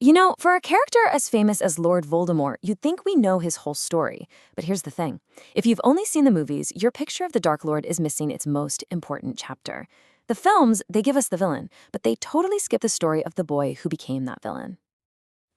You know, for a character as famous as Lord Voldemort, you'd think we know his whole story. But here's the thing. If you've only seen the movies, your picture of the Dark Lord is missing its most important chapter. The films, they give us the villain, but they totally skip the story of the boy who became that villain.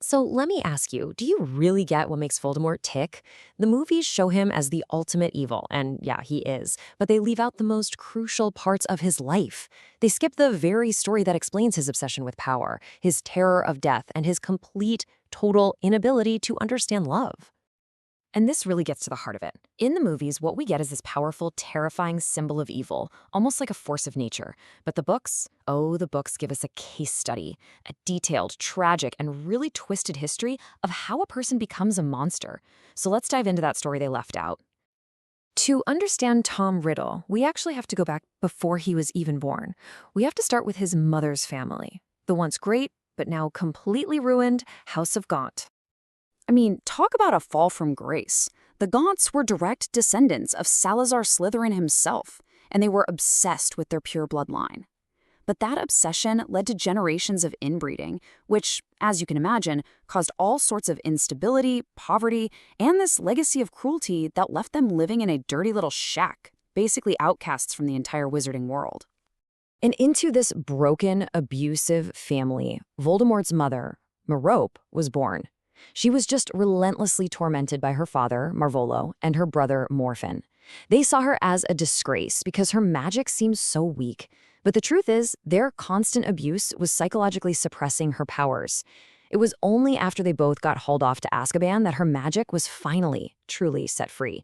So let me ask you, do you really get what makes Voldemort tick? The movies show him as the ultimate evil, and yeah, he is, but they leave out the most crucial parts of his life. They skip the very story that explains his obsession with power, his terror of death, and his complete, total inability to understand love. And this really gets to the heart of it. In the movies, what we get is this powerful, terrifying symbol of evil, almost like a force of nature. But the books, oh, the books give us a case study, a detailed, tragic, and really twisted history of how a person becomes a monster. So let's dive into that story they left out. To understand Tom Riddle, we actually have to go back before he was even born. We have to start with his mother's family, the once great, but now completely ruined House of Gaunt. I mean, talk about a fall from grace. The Gaunts were direct descendants of Salazar Slytherin himself, and they were obsessed with their pure bloodline. But that obsession led to generations of inbreeding, which, as you can imagine, caused all sorts of instability, poverty, and this legacy of cruelty that left them living in a dirty little shack, basically outcasts from the entire wizarding world. And into this broken, abusive family, Voldemort's mother, Merope, was born. She was just relentlessly tormented by her father, Marvolo, and her brother, Morfin. They saw her as a disgrace because her magic seemed so weak. But the truth is, their constant abuse was psychologically suppressing her powers. It was only after they both got hauled off to Azkaban that her magic was finally, truly set free.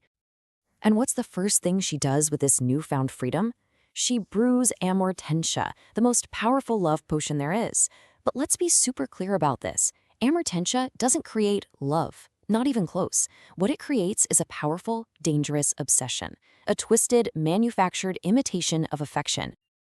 And what's the first thing she does with this newfound freedom? She brews Amortentia, the most powerful love potion there is. But let's be super clear about this. Amortentia doesn't create love, not even close. What it creates is a powerful, dangerous obsession, a twisted, manufactured imitation of affection.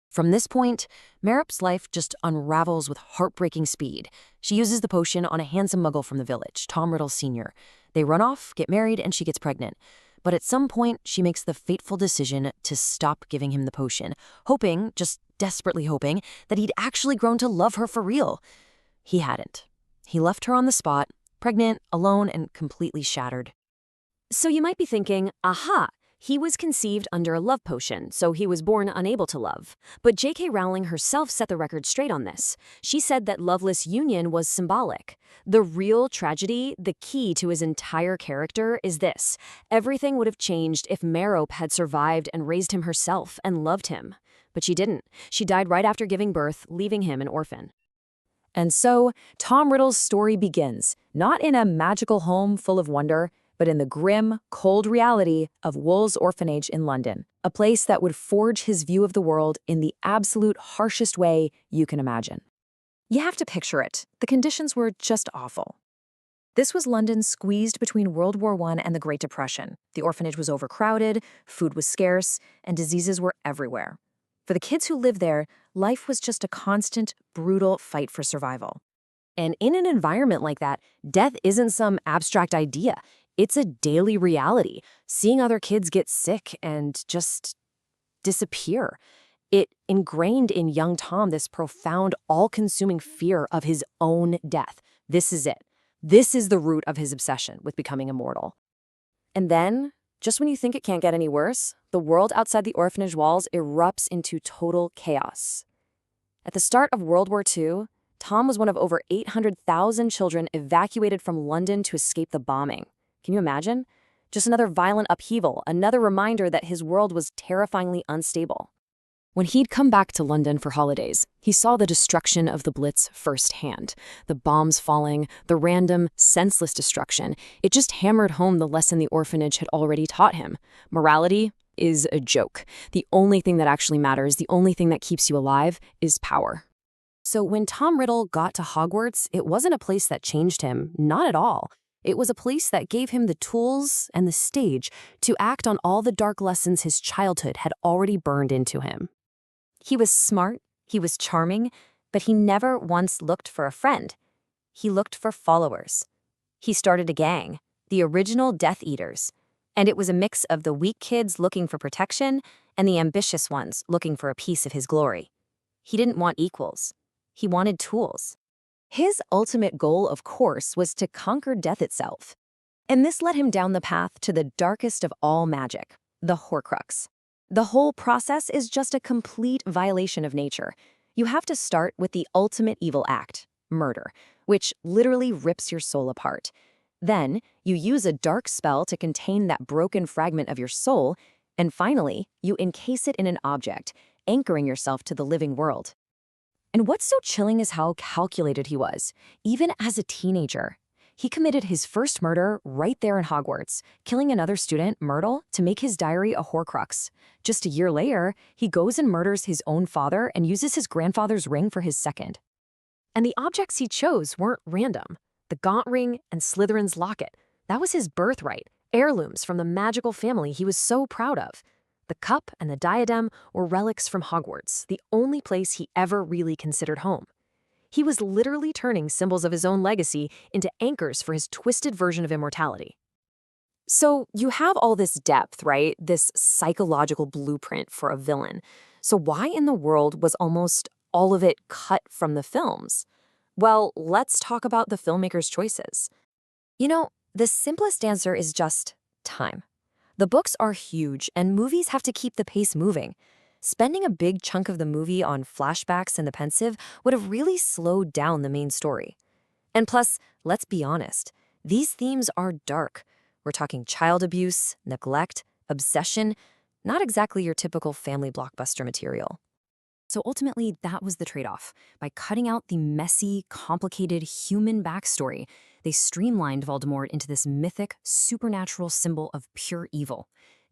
From this point, Merope's life just unravels with heartbreaking speed. She uses the potion on a handsome muggle from the village, Tom Riddle Sr. They run off, get married, and she gets pregnant. But at some point, she makes the fateful decision to stop giving him the potion, hoping, just desperately hoping, that he'd actually grown to love her for real. He hadn't. He left her on the spot, pregnant, alone, and completely shattered. So you might be thinking, aha, he was conceived under a love potion, so he was born unable to love. But J.K. Rowling herself set the record straight on this. She said that loveless union was symbolic. The real tragedy, the key to his entire character, is this. Everything would have changed if Merope had survived and raised him herself and loved him. But she didn't. She died right after giving birth, leaving him an orphan. And so, Tom Riddle's story begins, not in a magical home full of wonder, but in the grim, cold reality of Wool's Orphanage in London, a place that would forge his view of the world in the absolute harshest way you can imagine. You have to picture it. The conditions were just awful. This was London squeezed between World War I and the Great Depression. The orphanage was overcrowded, food was scarce, and diseases were everywhere. For the kids who lived there, life was just a constant, brutal fight for survival. And in an environment like that, death isn't some abstract idea. It's a daily reality, seeing other kids get sick and just disappear. It ingrained in young Tom this profound, all-consuming fear of his own death. This is it. This is the root of his obsession with becoming immortal. And then, just when you think it can't get any worse, the world outside the orphanage walls erupts into total chaos. At the start of World War II, Tom was one of over 800,000 children evacuated from London to escape the bombing. Can you imagine? Just another violent upheaval, another reminder that his world was terrifyingly unstable. When he'd come back to London for holidays, he saw the destruction of the Blitz firsthand. The bombs falling, the random, senseless destruction. It just hammered home the lesson the orphanage had already taught him. Morality is a joke. The only thing that actually matters, the only thing that keeps you alive, is power. So when Tom Riddle got to Hogwarts, it wasn't a place that changed him, not at all. It was a place that gave him the tools and the stage to act on all the dark lessons his childhood had already burned into him. He was smart, he was charming, but he never once looked for a friend. He looked for followers. He started a gang, the original Death Eaters, and it was a mix of the weak kids looking for protection and the ambitious ones looking for a piece of his glory. He didn't want equals. He wanted tools. His ultimate goal, of course, was to conquer death itself. And this led him down the path to the darkest of all magic, the Horcrux. The whole process is just a complete violation of nature. You have to start with the ultimate evil act, murder, which literally rips your soul apart. Then, you use a dark spell to contain that broken fragment of your soul, and finally, you encase it in an object, anchoring yourself to the living world. And what's so chilling is how calculated he was, even as a teenager. He committed his first murder right there in Hogwarts, killing another student, Myrtle, to make his diary a Horcrux. Just a year later, he goes and murders his own father and uses his grandfather's ring for his second. And the objects he chose weren't random. The Gaunt Ring and Slytherin's Locket. That was his birthright, heirlooms from the magical family he was so proud of. The cup and the diadem were relics from Hogwarts, the only place he ever really considered home. He was literally turning symbols of his own legacy into anchors for his twisted version of immortality. So you have all this depth, right? This psychological blueprint for a villain. So why in the world was almost all of it cut from the films? Well, let's talk about the filmmakers' choices. You know, the simplest answer is just time. The books are huge, and movies have to keep the pace moving. Spending a big chunk of the movie on flashbacks and the Pensieve would have really slowed down the main story. And plus, let's be honest, these themes are dark. We're talking child abuse, neglect, obsession, not exactly your typical family blockbuster material. So ultimately, that was the trade-off. By cutting out the messy, complicated human backstory, they streamlined Voldemort into this mythic, supernatural symbol of pure evil.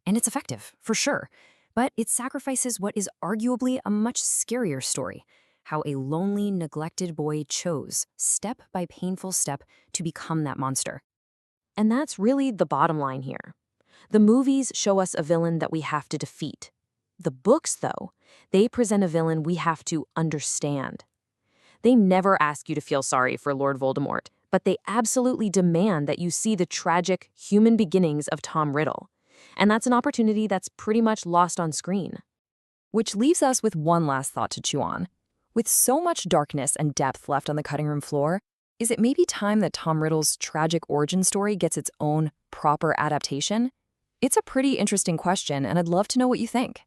And it's effective, for sure. But it sacrifices what is arguably a much scarier story, how a lonely, neglected boy chose, step by painful step, to become that monster. And that's really the bottom line here. The movies show us a villain that we have to defeat. The books, though, they present a villain we have to understand. They never ask you to feel sorry for Lord Voldemort, but they absolutely demand that you see the tragic human beginnings of Tom Riddle. And that's an opportunity that's pretty much lost on screen. Which leaves us with one last thought to chew on. With so much darkness and depth left on the cutting room floor, is it maybe time that Tom Riddle's tragic origin story gets its own proper adaptation? It's a pretty interesting question, and I'd love to know what you think.